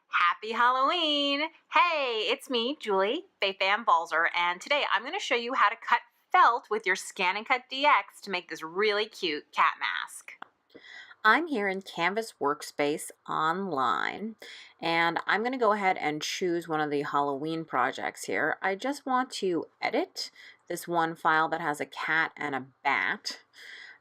Happy Halloween! Hey, it's me, Julie, Fei-Fan Balzer, and today I'm going to show you how to cut felt with your ScanNCut DX to make this really cute cat mask. I'm here in Canvas Workspace online, and I'm going to go ahead and choose one of the Halloween projects here. I just want to edit this one file that has a cat and a bat.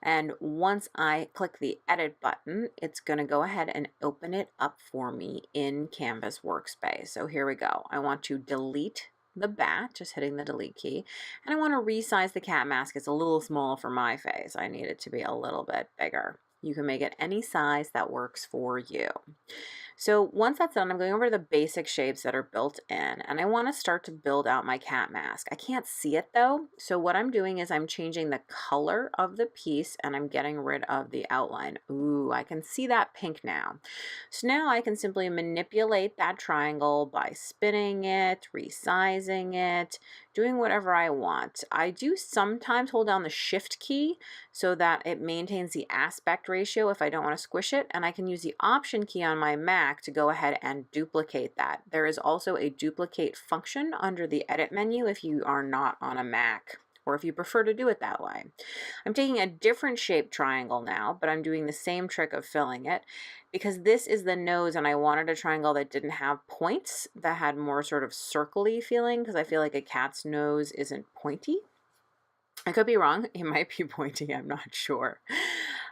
And once I click the edit button, it's going to go ahead and open it up for me in Canvas Workspace. So here we go. I want to delete the bat, just hitting the delete key. And I want to resize the cat mask. It's a little small for my face. I need it to be a little bit bigger. You can make it any size that works for you. So once that's done, I'm going over to the basic shapes that are built in, and I want to start to build out my cat mask. I can't see it though, so what I'm doing is I'm changing the color of the piece and I'm getting rid of the outline. Ooh, I can see that pink now. So now I can simply manipulate that triangle by spinning it, resizing it, doing whatever I want. I do sometimes hold down the shift key so that it maintains the aspect ratio if I don't want to squish it, and I can use the option key on my Mac to go ahead and duplicate that. There is also a duplicate function under the edit menu if you are not on a Mac, or if you prefer to do it that way. I'm taking a different shaped triangle now, but I'm doing the same trick of filling it because this is the nose and I wanted a triangle that didn't have points, that had more sort of circly feeling, because I feel like a cat's nose isn't pointy. I could be wrong. It might be pointy. I'm not sure.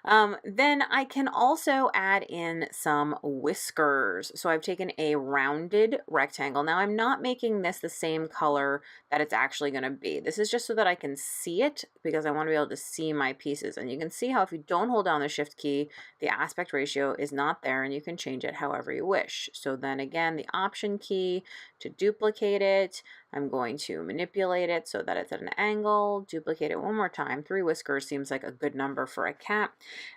Then I can also add in some whiskers. So I've taken a rounded rectangle. Now I'm not making this the same color that it's actually going to be. This is just so that I can see it because I want to be able to see my pieces. And you can see how if you don't hold down the shift key, the aspect ratio is not there and you can change it however you wish. So then again, the option key to duplicate it, I'm going to manipulate it so that it's at an angle, duplicate it one more time. 3 whiskers seems like a good number for a cat,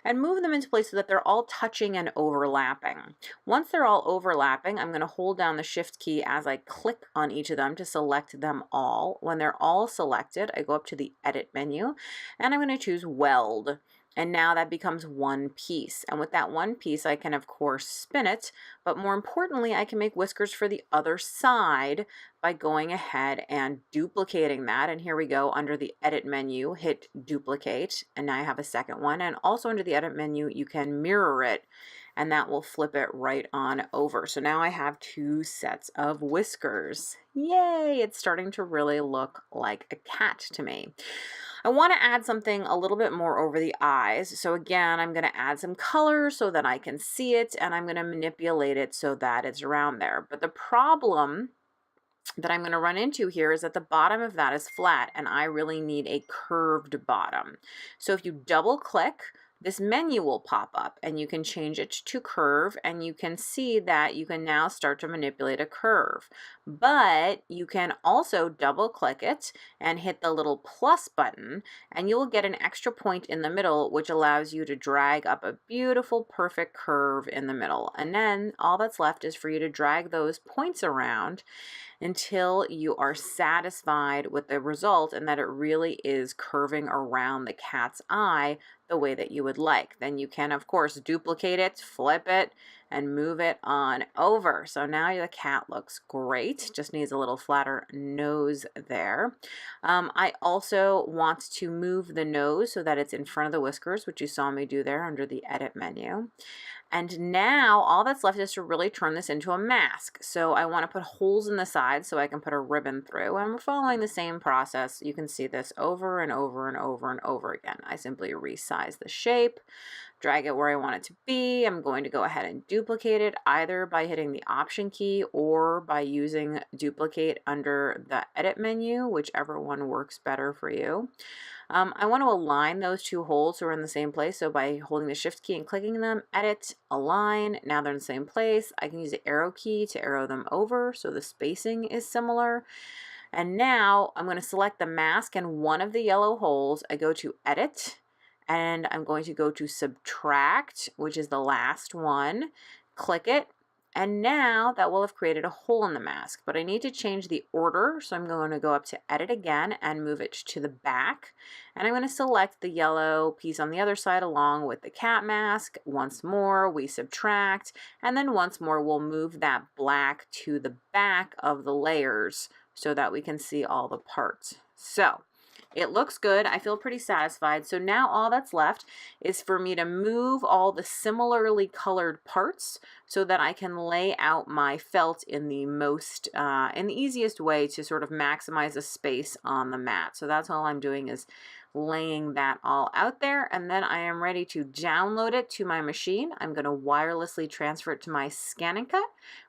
and move them into place so that they're all touching and overlapping. Once they're all overlapping, I'm going to hold down the shift key as I click on each of them to select them all. When they're all selected, I go up to the edit menu and I'm going to choose weld. And now that becomes one piece. And with that one piece, I can of course spin it, but more importantly, I can make whiskers for the other side by going ahead and duplicating that. And here we go under the edit menu, hit duplicate, and now I have a second one. And also under the edit menu, you can mirror it and that will flip it right on over. So now I have 2 sets of whiskers. Yay, it's starting to really look like a cat to me. I want to add something a little bit more over the eyes. So again, I'm going to add some color so that I can see it, and I'm going to manipulate it so that it's around there. But the problem that I'm going to run into here is that the bottom of that is flat, and I really need a curved bottom. So if you double click, this menu will pop up and you can change it to curve, and you can see that you can now start to manipulate a curve. But you can also double click it and hit the little plus button and you'll get an extra point in the middle, which allows you to drag up a beautiful perfect curve in the middle. And then all that's left is for you to drag those points around until you are satisfied with the result and that it really is curving around the cat's eye the way that you would like. Then you can of course duplicate it, flip it, and move it on over. So now the cat looks great, just needs a little flatter nose there. I also want to move the nose so that it's in front of the whiskers, which you saw me do there under the edit menu. And now all that's left is to really turn this into a mask. So I want to put holes in the sides so I can put a ribbon through, and we're following the same process. You can see this over and over and over and over again. I simply resize the shape, drag it where I want it to be. I'm going to go ahead and duplicate it either by hitting the option key or by using duplicate under the edit menu, whichever one works better for you. I want to align those 2 holes so we're in the same place. So by holding the shift key and clicking them, edit, align, now they're in the same place. I can use the arrow key to arrow them over so the spacing is similar. And now I'm going to select the mask and one of the yellow holes. I go to edit and I'm going to go to subtract, which is the last one, click it, And now that will have created a hole in the mask, but I need to change the order. So I'm going to go up to Edit again and move it to the back. And I'm going to select the yellow piece on the other side along with the cat mask. Once more, we subtract, and then once more, we'll move that black to the back of the layers so that we can see all the parts. So it looks good. I feel pretty satisfied. So now all that's left is for me to move all the similarly colored parts so that I can lay out my felt in the easiest way to sort of maximize the space on the mat. So that's all I'm doing, is laying that all out there, and then I am ready to download it to my machine. I'm going to wirelessly transfer it to my ScanNCut.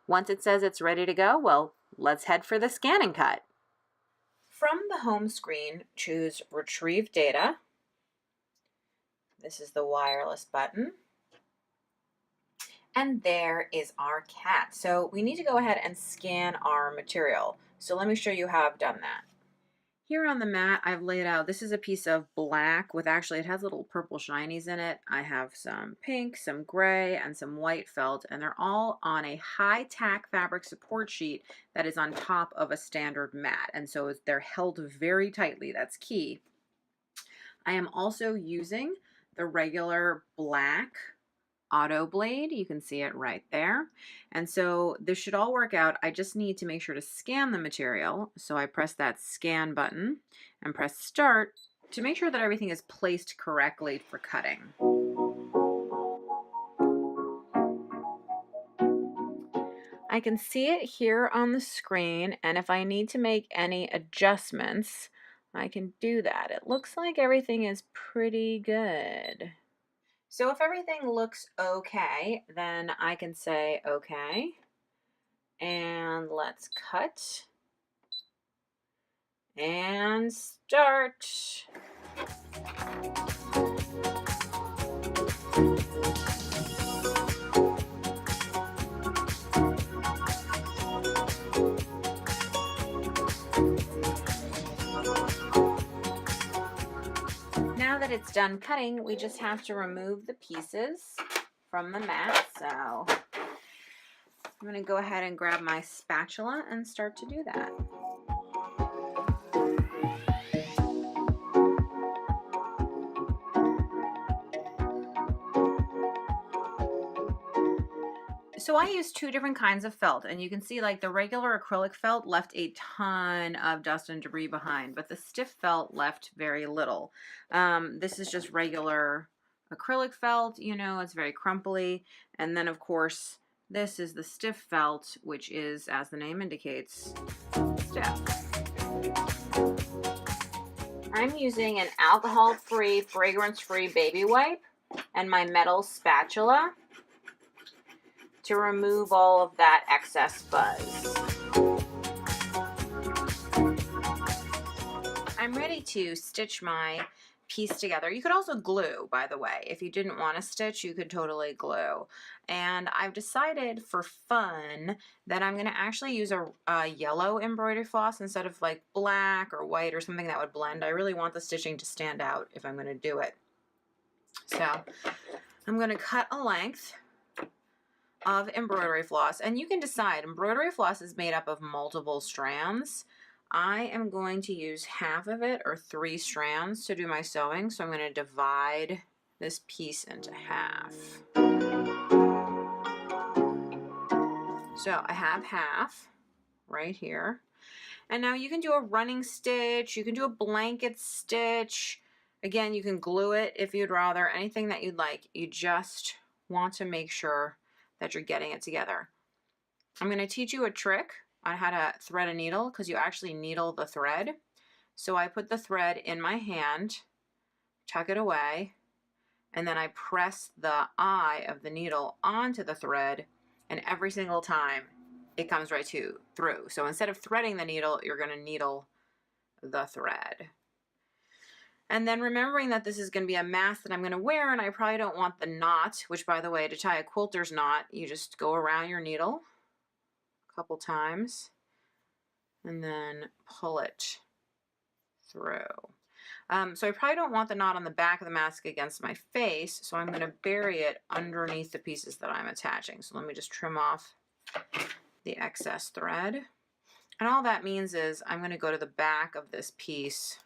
Once it says it's ready to go, well, let's head for the ScanNCut. From the home screen, choose Retrieve Data. This is the wireless button. And there is our cat. So we need to go ahead and scan our material. So let me show you how I've done that. Here on the mat, I've laid out, this is a piece of black with actually, it has little purple shinies in it. I have some pink, some gray, and some white felt, and they're all on a high tack fabric support sheet that is on top of a standard mat. And so they're held very tightly. That's key. I am also using the regular black auto blade. You can see it right there. And so this should all work out. I just need to make sure to scan the material. So I press that scan button and press start to make sure that everything is placed correctly for cutting. I can see it here on the screen, and if I need to make any adjustments, I can do that. It looks like everything is pretty good. So if everything looks okay, then I can say okay, and let's cut and start. Now that it's done cutting, we just have to remove the pieces from the mat. So I'm going to go ahead and grab my spatula and start to do that. So I used two different kinds of felt, and you can see like the regular acrylic felt left a ton of dust and debris behind, but the stiff felt left very little. This is just regular acrylic felt, you know, it's very crumply. And then of course, this is the stiff felt, which is, as the name indicates, stiff. I'm using an alcohol-free, fragrance-free baby wipe and my metal spatula to remove all of that excess buzz. I'm ready to stitch my piece together. You could also glue, by the way. If you didn't want to stitch, you could totally glue. And I've decided for fun that I'm going to actually use a yellow embroidery floss instead of like black or white or something that would blend. I really want the stitching to stand out if I'm going to do it. So I'm going to cut a length of embroidery floss, and you can decide. Embroidery floss is made up of multiple strands. I am going to use half of it, or 3 strands, to do my sewing, so I'm going to divide this piece into half. So I have half right here, and now you can do a running stitch, you can do a blanket stitch. Again, you can glue it if you'd rather, anything that you'd like. You just want to make sure that you're getting it together. I'm going to teach you a trick on how to thread a needle, because you actually needle the thread. So I put the thread in my hand, tuck it away, and then I press the eye of the needle onto the thread, and every single time it comes right through. So instead of threading the needle, you're going to needle the thread. And then remembering that this is going to be a mask that I'm going to wear, and I probably don't want the knot, which, by the way, to tie a quilter's knot, you just go around your needle a couple times and then pull it through. So I probably don't want the knot on the back of the mask against my face, so I'm going to bury it underneath the pieces that I'm attaching. So let me just trim off the excess thread. And all that means is I'm going to go to the back of this piece.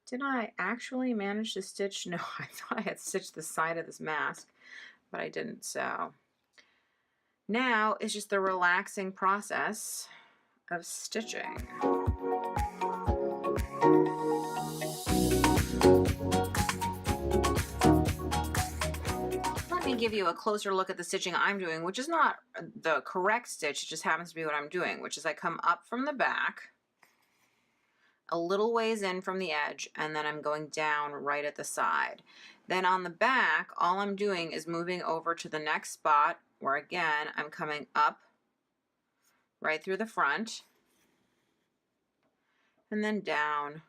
Did I actually manage to stitch? No, I thought I had stitched the side of this mask, but I didn't. So now it's just the relaxing process of stitching. Let me give you a closer look at the stitching I'm doing, which is not the correct stitch. It just happens to be what I'm doing, which is I come up from the back, a little ways in from the edge, and then I'm going down right at the side. Then on the back, all I'm doing is moving over to the next spot where again, I'm coming up right through the front and then down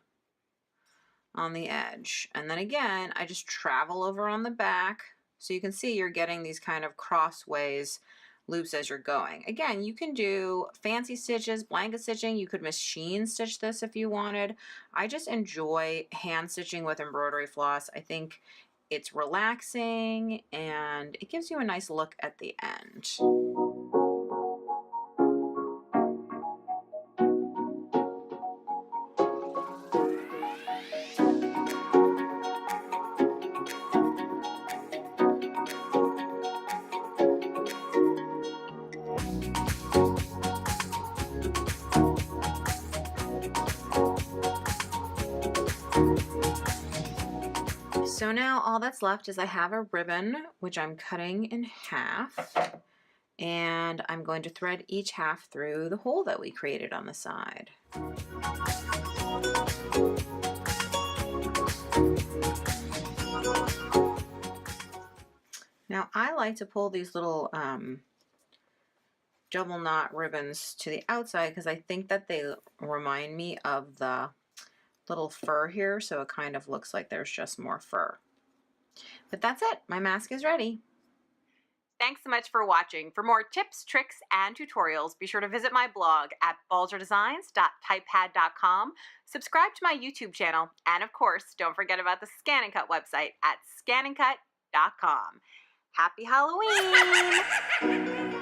on the edge. And then again, I just travel over on the back. So you can see you're getting these kind of crossways loops as you're going. Again, you can do fancy stitches, blanket stitching. You could machine stitch this if you wanted. I just enjoy hand stitching with embroidery floss. I think it's relaxing and it gives you a nice look at the end. So now all that's left is I have a ribbon, which I'm cutting in half, and I'm going to thread each half through the hole that we created on the side. Now I like to pull these little double knot ribbons to the outside because I think that they remind me of the little fur here, so it kind of looks like there's just more fur. But that's it. My mask is ready. Thanks so much for watching. For more tips, tricks, and tutorials, be sure to visit my blog at balzerdesigns.typepad.com, subscribe to my YouTube channel, and of course, don't forget about the ScanNCut website at ScanNCut.com. Happy Halloween!